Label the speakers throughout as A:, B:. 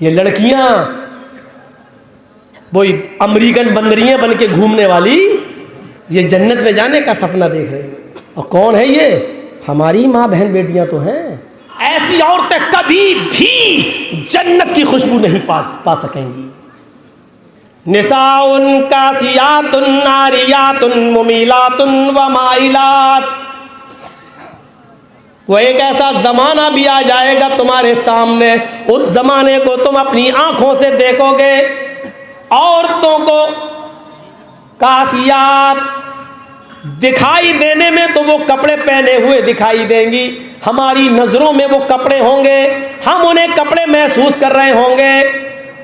A: ये लड़कियां वो अमेरिकन बंदरियां बन के घूमने वाली ये जन्नत में जाने का सपना देख रही हैं। और कौन है ये? हमारी माँ बहन बेटियां तो हैं। ऐसी औरतें कभी भी जन्नत की खुशबू नहीं पा सकेंगी। निसाउन कासियातुन नारियातुन मुमीलातुन व माइलात। वो एक ऐसा जमाना भी आ जाएगा तुम्हारे सामने, उस जमाने को तुम अपनी आंखों से देखोगे। औरतों को कासियात दिखाई देने में तो वो कपड़े पहने हुए दिखाई देंगी, हमारी नजरों में वो कपड़े होंगे, हम उन्हें कपड़े महसूस कर रहे होंगे।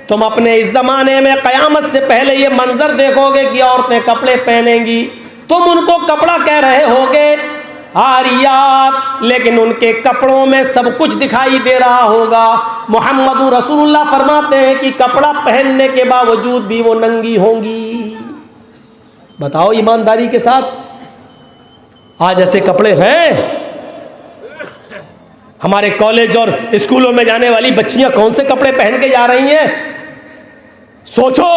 A: तुम अपने इस जमाने में कयामत से पहले ये मंजर देखोगे कि औरतें कपड़े पहनेंगी, तुम उनको कपड़ा कह रहे होगे आरियात, लेकिन उनके कपड़ों में सब कुछ दिखाई दे रहा होगा। मोहम्मद रसूलुल्लाह फरमाते हैं कि कपड़ा पहनने के बावजूद भी वो नंगी होंगी। बताओ ईमानदारी के साथ, आज ऐसे कपड़े हैं? हमारे कॉलेज और स्कूलों में जाने वाली बच्चियां कौन से कपड़े पहन के जा रही हैं? सोचो।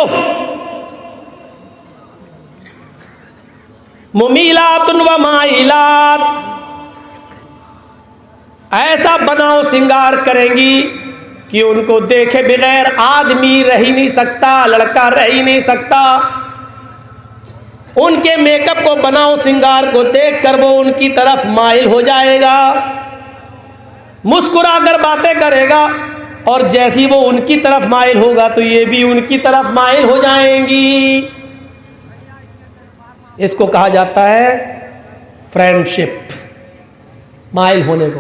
A: मुमीलातुन व माइलात, ऐसा बनाओ सिंगार करेंगी कि उनको देखे बगैर आदमी रह ही नहीं सकता, लड़का रह ही नहीं सकता। उनके मेकअप को, बनाओ सिंगार को देखकर वो उनकी तरफ माइल हो जाएगा, मुस्कुरा कर बातें करेगा, और जैसी वो उनकी तरफ माइल होगा तो ये भी उनकी तरफ माइल हो जाएंगी। इसको कहा जाता है फ्रेंडशिप। माइल होने को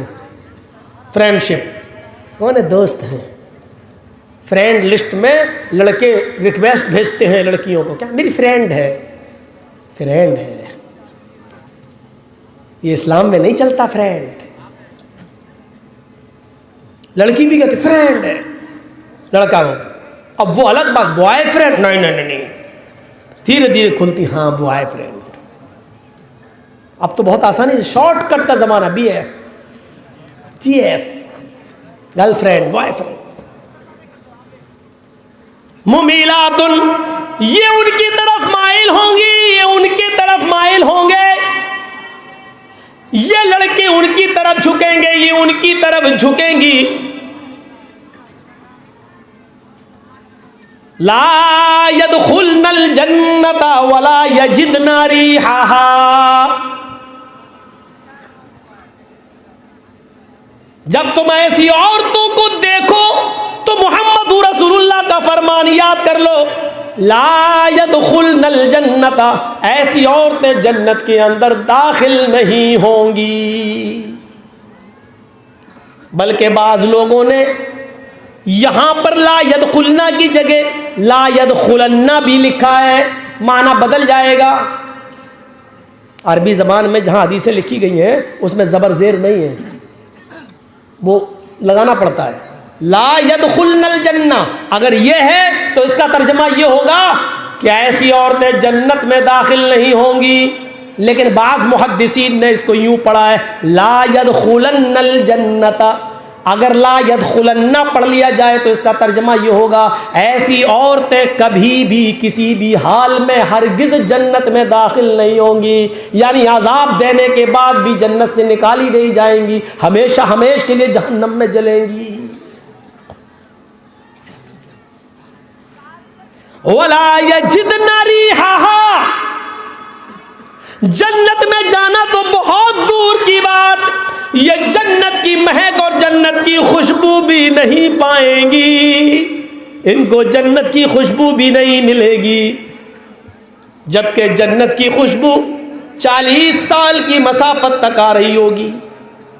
A: फ्रेंडशिप। कौन है? दोस्त हैं। फ्रेंड लिस्ट में लड़के रिक्वेस्ट भेजते हैं लड़कियों को, क्या मेरी फ्रेंड है। फ्रेंड है, ये इस्लाम में नहीं चलता फ्रेंड। लड़की भी कहती फ्रेंड है लड़का को। अब वो अलग बात, बॉयफ्रेंड नहीं नहीं नहीं, धीरे धीरे खुलती, हाँ बॉयफ्रेंड। अब तो बहुत आसानी से शॉर्टकट का जमाना, BF GF, गर्लफ्रेंड बॉयफ्रेंड। मुमीलातुन, ये उनकी तरफ माइल होंगी, ये उनकी तरफ माइल होंगे। ये लड़के उनकी तरफ झुकेंगे, ये उनकी तरफ झुकेंगी। ला यदखुलनल जन्नता वला यजिदना रिहाहा। जब तुम ऐसी औरतों को देखो तो मोहम्मद रसूलुल्लाह का फरमान याद कर लो, ला यदखुलनल जन्नता, ऐसी औरतें जन्नत के अंदर दाखिल नहीं होंगी। बल्कि बाज लोगों ने यहां पर ला यदखुलना की जगह ला यदखुलन्ना भी लिखा है, माना बदल जाएगा। अरबी जबान में जहां हदीसें लिखी गई हैं उसमें जबर जेर नहीं है, वो लगाना पड़ता है। ला यदखुलनल जन्ना, अगर ये है तो इसका तर्जमा ये होगा कि ऐसी औरतें जन्नत में दाखिल नहीं होंगी। लेकिन बाज़ मुहद्दिसीन ने इसको यूं पढ़ा है ला यदखुलन्नल जन्नता। अगर ला यदखुलन्ना पढ़ लिया जाए तो इसका तर्जमा ये होगा ऐसी औरतें कभी भी किसी भी हाल में हरगिज जन्नत में दाखिल नहीं होंगी, यानी अजाब देने के बाद भी जन्नत से निकाली नहीं जाएंगी, हमेशा हमेशा के लिए जहन्नम में जलेंगी। वला यजिदना रिहाहा, जन्नत में जाना तो बहुत दूर की बात, ये जन्नत की महक और जन्नत की खुशबू भी नहीं पाएंगी, इनको जन्नत की खुशबू भी नहीं मिलेगी। जबकि जन्नत की खुशबू 40 साल की मसाफत तक आ रही होगी।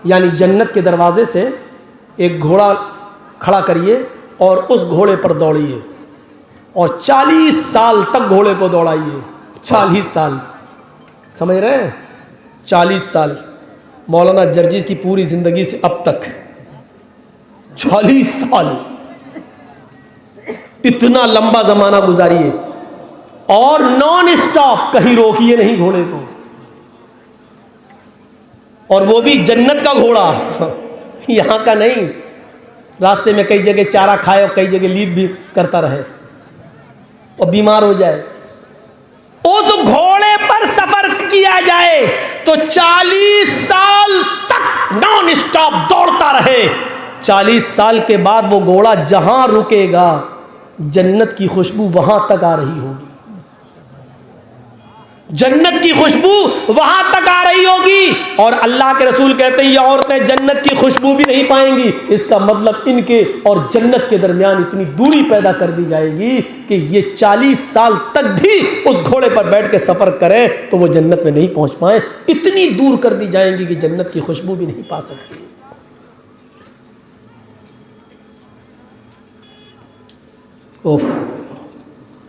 A: यानी जन्नत के दरवाजे से एक घोड़ा खड़ा करिए और उस घोड़े पर दौड़िए और 40 साल तक घोड़े को दौड़ाइए। 40 साल, समझ रहे हैं? 40 साल। मौलाना जर्जिस की पूरी जिंदगी से अब तक 40 साल, इतना लंबा जमाना गुजारिए और नॉन स्टॉप, कहीं रोकिए नहीं घोड़े को, और वो भी जन्नत का घोड़ा, यहां का नहीं। रास्ते में कई जगह चारा खाए और कई जगह लीद भी करता रहे और बीमार हो जाए। उस घोड़े पर सफर किया जाए तो 40 साल तक नॉन स्टॉप दौड़ता रहे। 40 साल के बाद वो घोड़ा जहां रुकेगा जन्नत की खुशबू वहां तक आ रही होगी, जन्नत की खुशबू वहां तक आ रही होगी। और अल्लाह के रसूल कहते हैं ये औरतें जन्नत की खुशबू भी नहीं पाएंगी। इसका मतलब इनके और जन्नत के दरमियान इतनी दूरी पैदा कर दी जाएगी कि ये 40 साल तक भी उस घोड़े पर बैठ के सफर करें तो वो जन्नत में नहीं पहुंच पाए। इतनी दूर कर दी जाएंगी कि जन्नत की खुशबू भी नहीं पा सकती। ओफ,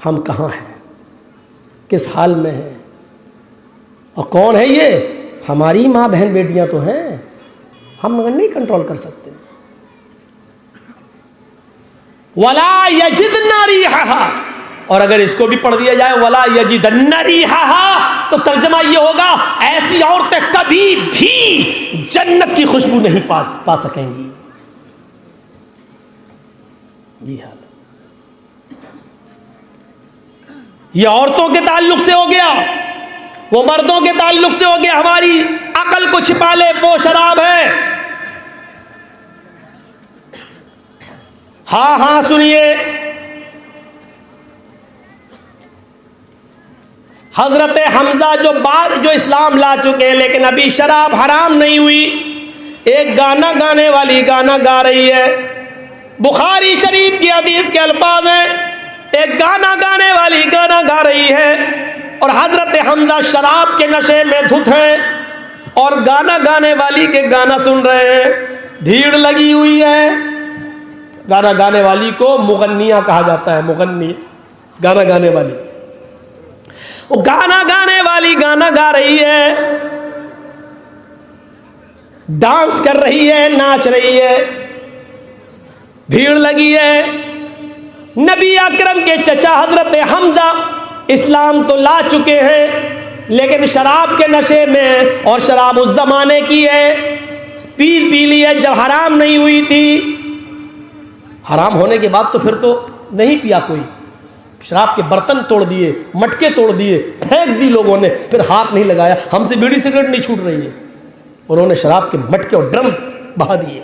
A: हम कहां हैं, किस हाल में हैं, और कौन है ये? हमारी माँ बहन बेटियां तो हैं, हम नहीं कंट्रोल कर सकते। वला यजिदन रिहा, और अगर इसको भी पढ़ दिया जाए वला यजिदन रिहा तो तर्जमा ये होगा ऐसी औरतें कभी भी जन्नत की खुशबू नहीं पा सकेंगी। ये हाल ये औरतों के ताल्लुक से हो गया, वो मर्दों के ताल्लुक से हो गया। हमारी अकल को छिपा ले वो शराब है। हाँ हाँ सुनिए, हजरत हमजा जो इस्लाम ला चुके हैं लेकिन अभी शराब हराम नहीं हुई, एक गाना गाने वाली गाना गा रही है। बुखारी शरीफ की हदीस के अल्फाज हैं, एक गाना गाने वाली गाना गा रही है और हजरत हमजा शराब के नशे में धुत हैं और गाना गाने वाली के गाना सुन रहे हैं। भीड़ लगी हुई है। गाना गाने वाली को मुगन्निया कहा जाता है, मुगन्नी गाना गाने वाली। वो गाना गाने वाली गाना गा रही है, डांस कर रही है, नाच रही है, भीड़ लगी है। नबी अकरम के चचा हजरत हमजा इस्लाम तो ला चुके हैं लेकिन शराब के नशे में, और शराब उस जमाने की है, पी ली है जब हराम नहीं हुई थी। हराम होने के बाद तो फिर तो नहीं पिया कोई। शराब के बर्तन तोड़ दिए, मटके तोड़ दिए, फेंक दी लोगों ने, फिर हाथ नहीं लगाया। हमसे बीड़ी सिगरेट नहीं छूट रही है, उन्होंने शराब के मटके और ड्रम बहा दिए।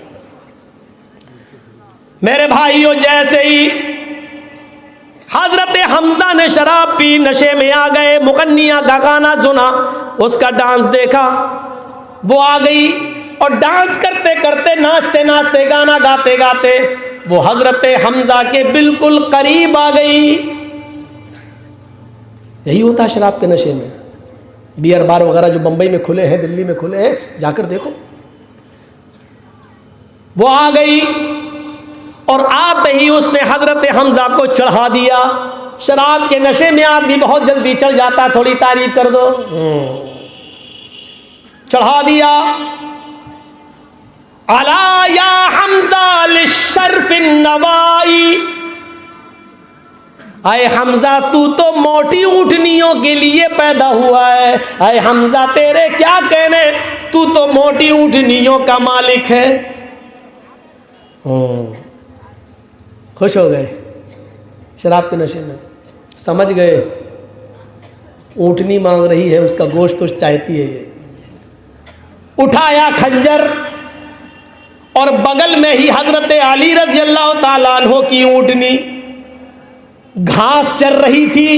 A: मेरे भाइयों, जैसे ही हजरत हमजा ने शराब पी, नशे में आ गए, मुगन्निया का गाना सुना, उसका डांस देखा, वो आ गई और डांस करते करते, नाचते नाचते, गाना गाते गाते वो हजरत हमजा के बिल्कुल करीब आ गई। यही होता है शराब के नशे में। बियर बार वगैरह जो बंबई में खुले हैं, दिल्ली में खुले हैं, जाकर देखो। वो आ गई और आते ही उसने हजरत हमजा को चढ़ा दिया। शराब के नशे में आदमी बहुत जल्दी चढ़ जाता, थोड़ी तारीफ कर दो, चढ़ा दिया। अला या हमजा लिशर्फिन नवाई, आए हमजा तू तो मोटी ऊँटनियों के लिए पैदा हुआ है। आए हमजा तेरे क्या कहने, तू तो मोटी ऊँटनियों का मालिक है। खुश हो गए शराब के नशे में, समझ गए ऊँटनी मांग रही है, उसका गोश्त तो चाहती है ये। उठाया खंजर और बगल में ही हजरत अली रज़ी अल्लाह ताला अन्हो की ऊँटनी घास चर रही थी।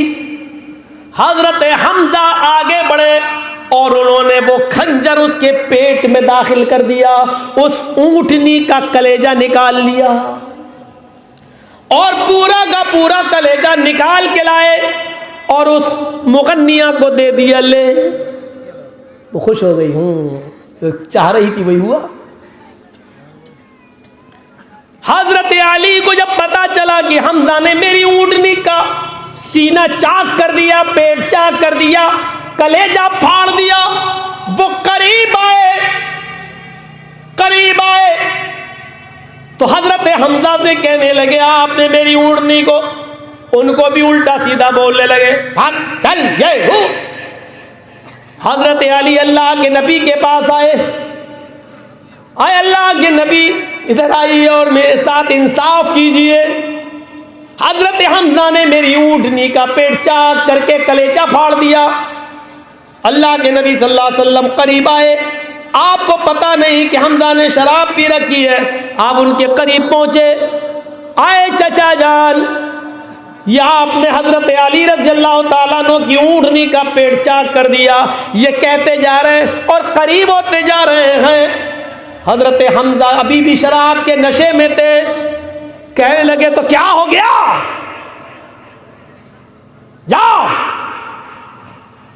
A: हजरत हमजा आगे बढ़े और उन्होंने वो खंजर उसके पेट में दाखिल कर दिया, उस ऊँटनी का कलेजा निकाल लिया और पूरा का पूरा कलेजा निकाल के लाए और उस मुगन्निया को दे दिया। ले, वो खुश हो गई। तो चाह रही थी वही हुआ। हजरत अली को जब पता चला कि हमजा ने मेरी ऊँटनी का सीना चाक कर दिया, पेट चाक कर दिया, कलेजा फाड़ दिया, वो करीब आए तो हजरत हमजा से कहने लगे आपने मेरी ऊँटनी को, उनको भी उल्टा सीधा बोलने लगे, कल ये हूँ। हजरत अली अल्लाह के नबी के पास आए अल्लाह के नबी, इधर आइए और मेरे साथ इंसाफ कीजिए। हजरत हमजा ने मेरी ऊँटनी का पेट चाक करके कलेजा फाड़ दिया। अल्लाह के नबी सल्लल्लाहु अलैहि वसल्लम करीब आए। आपको पता नहीं कि हमजा ने शराब पी रखी है। आप उनके करीब पहुंचे, आए चचा जान, यह आपने हजरत अली रज़ी अल्लाह ताला अन्हु की ऊँटनी का पेट चाक कर दिया। ये कहते जा रहे हैं और करीब होते जा रहे हैं। हजरत हमजा अभी भी शराब के नशे में थे। कहने लगे तो क्या हो गया, जाओ।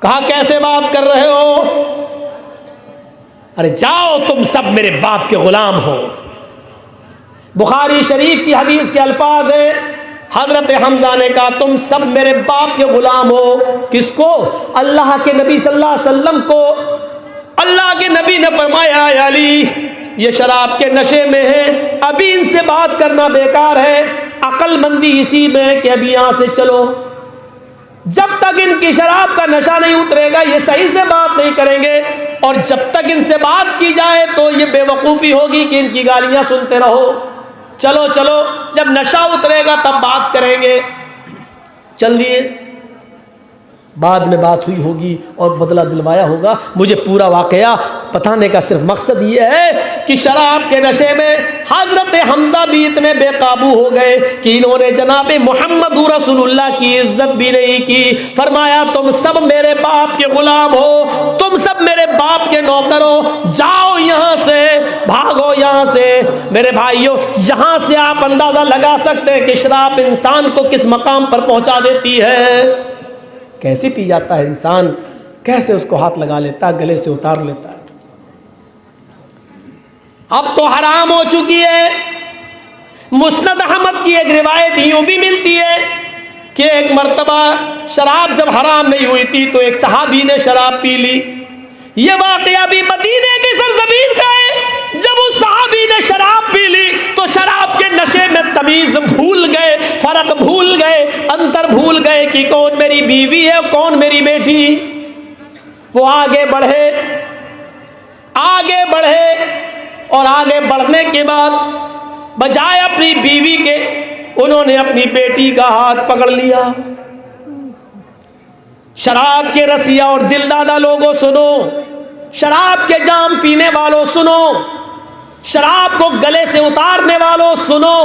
A: कहा कैसे बात कर रहे हो, अरे जाओ तुम सब मेरे बाप के गुलाम हो। बुखारी शरीफ की हदीस के अल्फाज है, हजरत हमजा ने कहा तुम सब मेरे बाप के गुलाम हो। किसको? अल्लाह के नबी सल्लल्लाहु अलैहि वसल्लम को। अल्लाह के नबी ने फरमाया अली ये शराब के नशे में है, अभी इनसे बात करना बेकार है। अक्लमंदी इसी में है कि अभी यहां से चलो। जब तक इनकी शराब का नशा नहीं उतरेगा ये सही से बात नहीं करेंगे, और जब तक इनसे बात की जाए तो ये बेवकूफ़ी होगी कि इनकी गालियां सुनते रहो। चलो चलो, जब नशा उतरेगा तब बात करेंगे। चल दिए, बाद में बात हुई होगी और बदला दिलवाया होगा। मुझे पूरा वाकया बताने का सिर्फ मकसद ये है कि शराब के नशे में हजरत हमजा भी इतने बेकाबू हो गए कि इन्होंने जनाब मोहम्मद रसूलुल्लाह की इज्जत भी नहीं की। फरमाया तुम सब मेरे बाप के गुलाम हो, तुम सब मेरे बाप के नौकर हो, जाओ यहाँ से, भागो यहाँ से। मेरे भाइयों, यहाँ से आप अंदाजा लगा सकते हैं कि शराब इंसान को किस मकाम पर पहुंचा देती है। कैसे पी जाता है इंसान, कैसे उसको हाथ लगा लेता है, गले से उतार लेता है। अब तो हराम हो चुकी है। मुस्नद अहमद की एक रिवायत यूं भी मिलती है कि एक मर्तबा शराब जब हराम नहीं हुई थी तो एक सहाबी ने शराब पी ली। यह वाकया भी मदीने की सरजमीन का है। जब उस सहाबी ने शराब पी ली तो शराब के नशे में तमीज भूल गए, फर्क भूल गए, अंतर भूल गए कि कौन मेरी बीवी है कौन मेरी बेटी। वो आगे बढ़े, आगे बढ़े, और आगे बढ़ने के बाद बजाय अपनी बीवी के उन्होंने अपनी बेटी का हाथ पकड़ लिया। शराब के रसिया और दिलदादा लोगों सुनो, शराब के जाम पीने वालों सुनो, शराब को गले से उतारने वालों सुनो।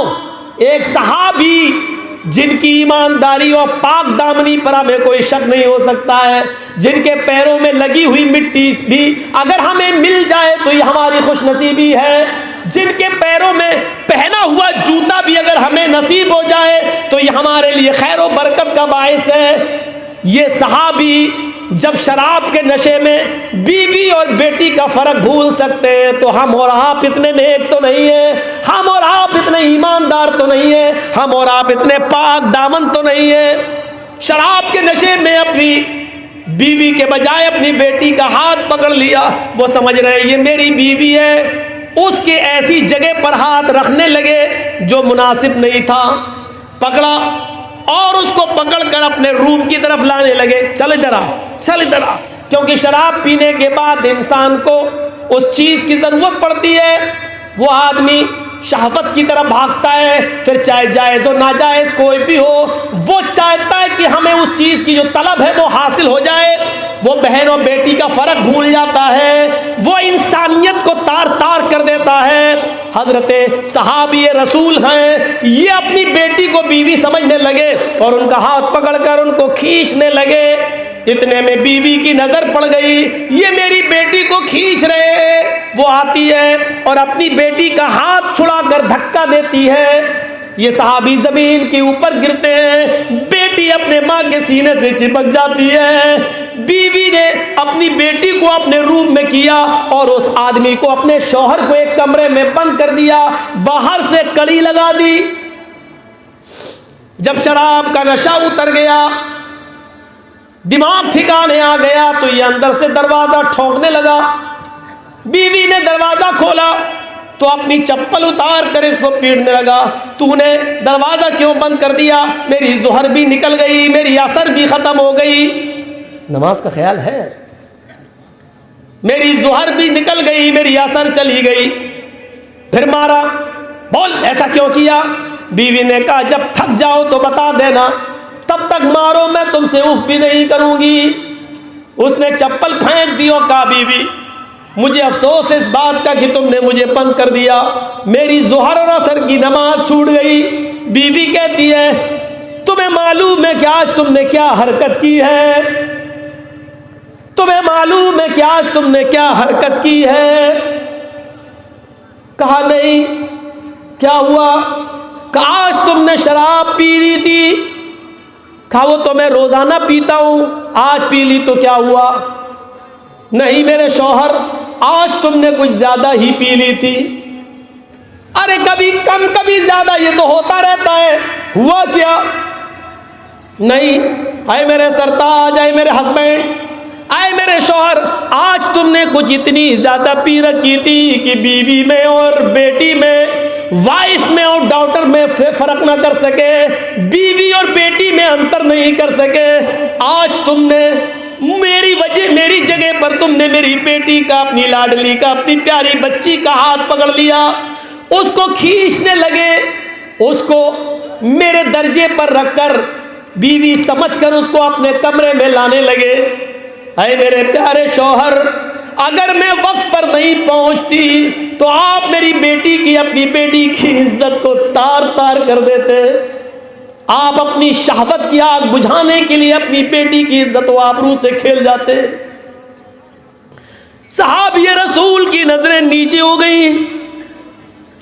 A: एक सहाबी जिनकी ईमानदारी और पाक दामनी पर हमें कोई शक नहीं हो सकता है, जिनके पैरों में लगी हुई मिट्टी भी अगर हमें मिल जाए तो ये हमारी खुशनसीबी है, जिनके पैरों में पहना हुआ जूता भी अगर हमें नसीब हो जाए तो ये हमारे लिए खैर और बरकत का बायस है। ये सहाबी जब शराब के नशे में बीवी और बेटी का फर्क भूल सकते हैं तो हम और आप इतने नेक तो नहीं है, हम और आप इतने ईमानदार तो नहीं है, हम और आप इतने पाक दामन तो नहीं है। शराब के नशे में अपनी बीवी के बजाय अपनी बेटी का हाथ पकड़ लिया। वो समझ रहे ये मेरी बीवी है, उसके ऐसी जगह पर हाथ रखने लगे जो मुनासिब नहीं था। पकड़ा और उसको पकड़कर अपने रूम की तरफ लाने लगे। चल इधर आ, चल इधर आ। क्योंकि शराब पीने के बाद इंसान को उस चीज की जरूरत पड़ती है। वो आदमी शहवत की तरफ भागता है, फिर चाहे जायज और नाजायज कोई भी हो, वो चाहता है कि हमें उस चीज की जो तलब है वो हासिल हो जाए। वो बहन और बेटी का फर्क भूल जाता है, वो इंसानियत को तार तार कर देता है। हजरत सहाबी रसूल हैं, ये अपनी बेटी को बीवी समझने लगे और उनका हाथ पकड़कर उनको खींचने लगे। इतने में बीवी की नजर पड़ गई, ये मेरी बेटी को खींच रहे हैं। वो आती है और अपनी बेटी का हाथ छुड़ाकर धक्का देती है। ये सहाबी जमीन के ऊपर गिरते हैं, बेटी अपने माँ के सीने से चिपक जाती है। बीवी ने अपनी बेटी को अपने रूम में किया और उस आदमी को, अपने शौहर को एक कमरे में बंद कर दिया, बाहर से कड़ी लगा दी। जब शराब का नशा उतर गया, दिमाग ठिकाने आ गया, तो ये अंदर से दरवाजा ठोकने लगा। बीवी ने दरवाजा खोला तो अपनी चप्पल उतार कर इसको पीटने लगा। तूने दरवाजा क्यों बंद कर दिया? मेरी ज़ोहर भी निकल गई, मेरी असर भी खत्म हो गई। नमाज का ख्याल है? मेरी ज़ोहर भी निकल गई, मेरी असर चली गई। फिर मारा, बोल ऐसा क्यों किया? बीवी ने कहा जब थक जाओ तो बता देना, तब तक मारो, मैं तुमसे उफ भी नहीं करूंगी। उसने चप्पल फेंक दी और कहा बीवी मुझे अफसोस इस बात का कि तुमने मुझे बंद कर दिया, मेरी ज़ोहर और असर की नमाज छूट गई। बीवी कहती है तुम्हें मालूम है कि आज तुमने क्या हरकत की है? तुम्हें मालूम है कि आज तुमने क्या हरकत की है? कहा नहीं। क्या हुआ? कहा आज तुमने शराब पी ली थी। कहा वो तो मैं रोजाना पीता हूं, आज पी ली तो क्या हुआ? नहीं मेरे शौहर, आज तुमने कुछ ज्यादा ही पी ली थी। अरे कभी कम कभी ज्यादा, ये तो होता रहता है। हुआ क्या? नहीं। आए मेरे सरताज, आए मेरे हस्बैंड, आए मेरे शौहर, आज तुमने कुछ इतनी ज्यादा पी रखी थी कि बीवी में और बेटी में, वाइफ में और डॉटर में फर्क ना कर सके, बीवी और बेटी में अंतर नहीं कर सके। आज तुमने मेरी वजह, मेरी जगह पर तुमने मेरी बेटी का, अपनी लाडली का, अपनी प्यारी बच्ची का हाथ पकड़ लिया, उसको खींचने लगे, उसको मेरे दर्जे पर रखकर बीवी समझकर उसको अपने कमरे में लाने लगे। अरे मेरे प्यारे शौहर, अगर मैं वक्त पर नहीं पहुंचती तो आप मेरी बेटी की, अपनी बेटी की इज्जत को तार तार कर देते। आप अपनी शहावत की आग बुझाने के लिए अपनी बेटी की इज्जत व आबरू से खेल जाते। सहाबी रसूल की नजरें नीचे हो गई,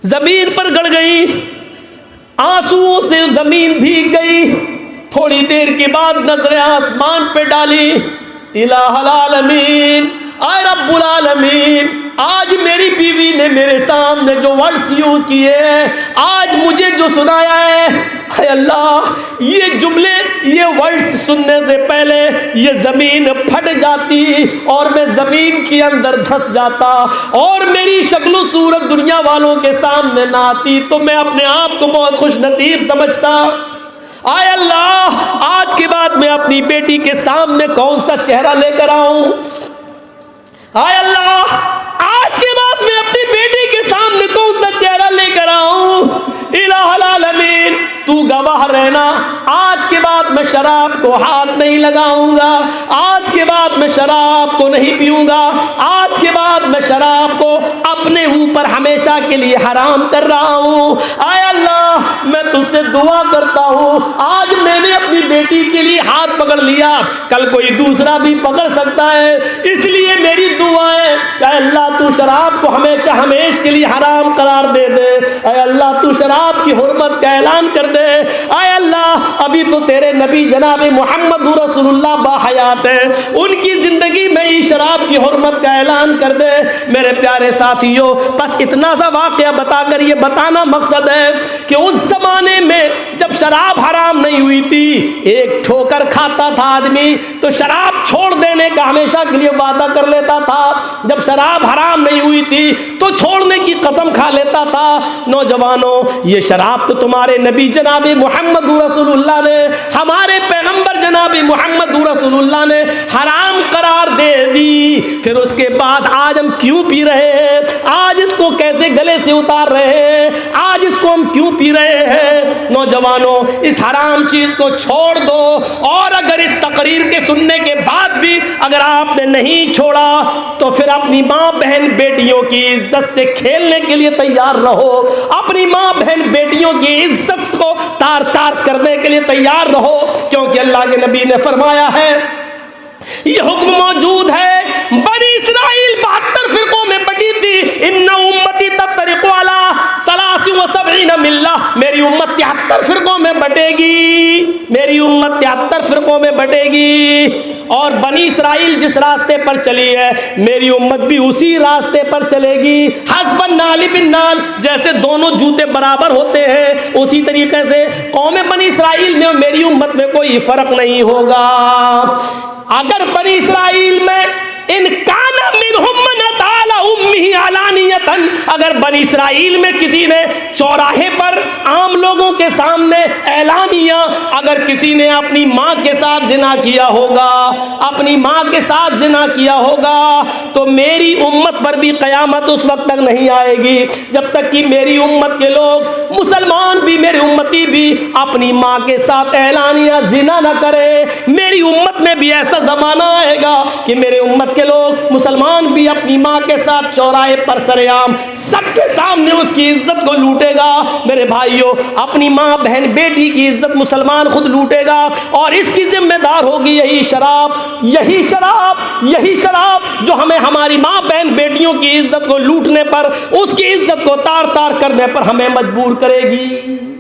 A: जमीन पर गड़ गई, आंसुओं से जमीन भीग गई। थोड़ी देर के बाद नजरें आसमान पे डाली। इलाहुल आलमीन, आए रब्बुल आलमीन, आज मेरी बीवी ने मेरे सामने जो वर्ड्स यूज किए हैं, आज मुझे जो सुनाया है अल्लाह, ये जुमले, ये वर्ड्स सुनने से पहले ये जमीन फट जाती और मैं जमीन के अंदर धंस जाता और मेरी शक्ल सूरत दुनिया वालों के सामने ना आती, तो मैं अपने आप को बहुत खुश नसीब समझता। आय अल्लाह, आज के बाद मैं अपनी बेटी के सामने कौन सा चेहरा लेकर आऊं? आय अल्लाह, आज के बाद मैं अपनी बेटी के सामने कौन सा चेहरा लेकर आऊं? इलाहुल आलमीन, तू गवाह रहना, आज के बाद मैं शराब को हाथ नहीं लगाऊंगा, आज के बाद मैं शराब को नहीं पीऊंगा, आज के बाद मैं शराब को अपने ऊपर हमेशा के लिए हराम कर रहा हूं। आय अल्लाह, मैं तुझसे दुआ करता हूं, आज मैंने अपनी बेटी के लिए हाथ पकड़ लिया, कल कोई दूसरा भी पकड़ सकता है, इसलिए मेरी दुआ है कि अल्लाह तू शराब को हमेशा हमेशा के लिए हराम करार दे दे। आय अल्लाह, तू शराब की हुर्मत का ऐलान कर दे। आय अल्लाह, अभी तो तेरे नबी जनाब मोहम्मद रसूलुल्लाह बाहयात है, उनकी जिंदगी में ही शराब की हुर्मत का ऐलान कर दे। मेरे प्यारे साथियों, बस इतना सा वाकया बताकर ये बताना मकसद है कि उस जमाने में जब शराब हराम नहीं हुई थी, एक ठोकर खाता था आदमी तो शराब छोड़ देने का हमेशा के लिए वादा कर लेता था। जब शराब हराम नहीं हुई थी तो छोड़ने की कसम खा लेता था। नौजवानों, ये शराब तो तुम्हारे नबी जनाब मोहम्मद रसूलुल्लाह ने, हमारे पैगंबर जनाब मोहम्मद रसूलुल्लाह ने हराम करार दे दी। फिर उसके बाद आज हम क्यों पी रहे हैं? आज इसको कैसे गले से उतार रहे हैं? आज इसको हम क्यों पी रहे हैं? नौजवानों, इस हराम चीज को छोड़ दो, और अगर इस तकरीर के सुनने के बाद भी अगर आपने नहीं छोड़ा तो फिर अपनी माँ बहन बेटियों की इज्जत से खेलने के लिए तैयार रहो, अपनी माँ बहन बेटियों की इज्जत को तार तार करने के लिए तैयार रहो, क्योंकि अल्लाह के नबी ने फरमाया है, ये हुक्म मौजूद है, बनी इस्राइल 72 फिरकों में बटी थी, इन्ना उम्मती तफ्तरिकु अला 73 मिल्ला, मेरी उम्मत 73 फिरकों में बटेगी, मेरी उम्मत 73 फिरकों में बटेगी। और बनी इस्राइल जिस रास्ते पर चली है, मेरी उम्मत भी उसी रास्ते पर चलेगी। हस्बन नाली बिन नाल, जैसे दोनों जूते बराबर होते हैं, उसी तरीके से कौम बनी इस्राइल में मेरी उम्मत में कोई फर्क नहीं होगा। अगर बनी इस्राइल में इनकाना मिनहुम मन ताला उम्मी अलानियतन, अगर बनी इस्राइल में किसी ने चौराहे पर आम लोगों के सामने ऐलानिया अगर किसी किसी ने अपनी माँ के साथ जिना किया होगा, अपनी माँ के साथ जिना किया होगा, तो मेरी उम्मत पर भी क़यामत उस वक्त तक नहीं आएगी जब तक कि मेरी उम्मत के लोग, मुसलमान भी, मेरी उम्मती भी अपनी माँ के साथ ऐलानिया जिना न करे। मेरी उम्मत में भी ऐसा ज़माना आएगा कि मेरे उम्मत के लोग, मुसलमान भी अपनी माँ के साथ चौराहे पर सरेआम सबके सामने उसकी इज्जत को लूटेगा। मेरे भाइयों, अपनी माँ, बहन, बेटी की इज्जत मुसलमान खुद लूटेगा और इसकी जिम्मेदार होगी यही शराब, यही शराब, यही शराब जो हमें हमारी माँ, बहन, बेटियों की इज्जत को लूटने पर, उसकी इज्जत को तार तार करने पर हमें मजबूर करेगी।